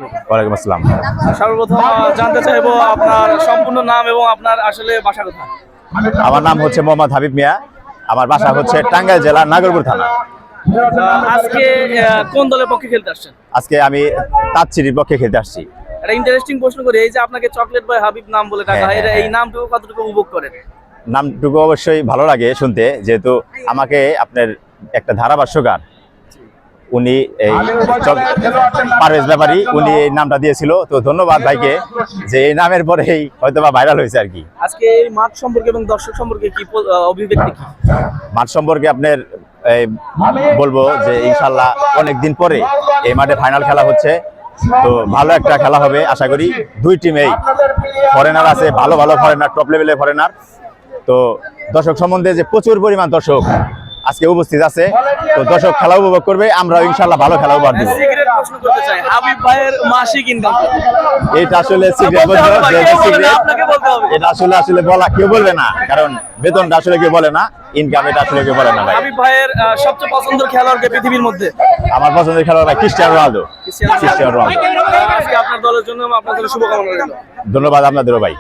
আলাইকুম। ওয়ালাইকুম আসসালাম। সর্বপ্রথম জানতে চাইবো আপনার সম্পূর্ণ নাম এবং আপনার আসলে বাসা কোথায়? আমার নাম হচ্ছে মোহাম্মদ হাবিব মিয়া। আমার বাসা হচ্ছে টাঙ্গাইল জেলা নাগরপুর থানা। আজকে কোন দলের পক্ষে খেলতে আসছেন? আজকে আমি তাঁতছিড়ির পক্ষে খেলতে আসছি। একটা ইন্টারেস্টিং প্রশ্ন করি, এই যে আপনাকে চকলেট বয় হাবিব নাম বলে ডাকা হয়, এই নামটুকু কতটুকু উপভোগ করেন? নামটুকু অবশ্যই ভালো লাগে শুনতে, যেহেতু আমাকে আপনার একটা ধারাভাষ্যকার উনি এই পারভেজ ব্যাপারী উনি এই নামটা দিয়েছিল। তো ধন্যবাদ ভাইকে যে এই নামের পরেই হয়তো বা ভাইরাল হয়েছে আর কি। আজকে এই মাঠ সম্পর্কে এবং দর্শক সম্পর্কে কি অভিব্যক্তি কি? মাঠ সম্পর্কে আপনার বলবো যে ইনশাল্লাহ অনেকদিন পরে এই মাঠে ফাইনাল খেলা হচ্ছে, তো ভালো একটা খেলা হবে আশা করি। দুই টিমেই ফরেনার আছে, ভালো ভালো ফরেনার, টপ লেভেলের ফরেনার। তো দর্শক সম্বন্ধে যে প্রচুর পরিমাণ দর্শক আজকে উপস্থিত আছে, তো দর্শক খেলা উপভোগ করবে, আমরা ইনশাল্লাহ ভালো খেলা উপহার দেব। সিক্রেট প্রশ্ন করতে চাই, হাবিব ভাইয়ের মাসিক ইনকাম এটা আসলে সিক্রেট বলতে আপনাকে বলতে হবে। এটা আসলে বলা কেউ বলবে না, কারণ বেতনটা আসলে কেউ বলে না, ইনকাম এটা আসলে কেউ বলে না ভাই। হাবিব ভাইয়ের সবচেয়ে পছন্দের খেলোয়াড় কে পৃথিবীর মধ্যে? আমার পছন্দের খেলোয়াড় ভাই ক্রিস্টিয়ানো রোনালদো। আজকে আপনার দলের জন্য আপনার জন্য শুভকামনা রইল। ধন্যবাদ আপনাদেরও ভাই।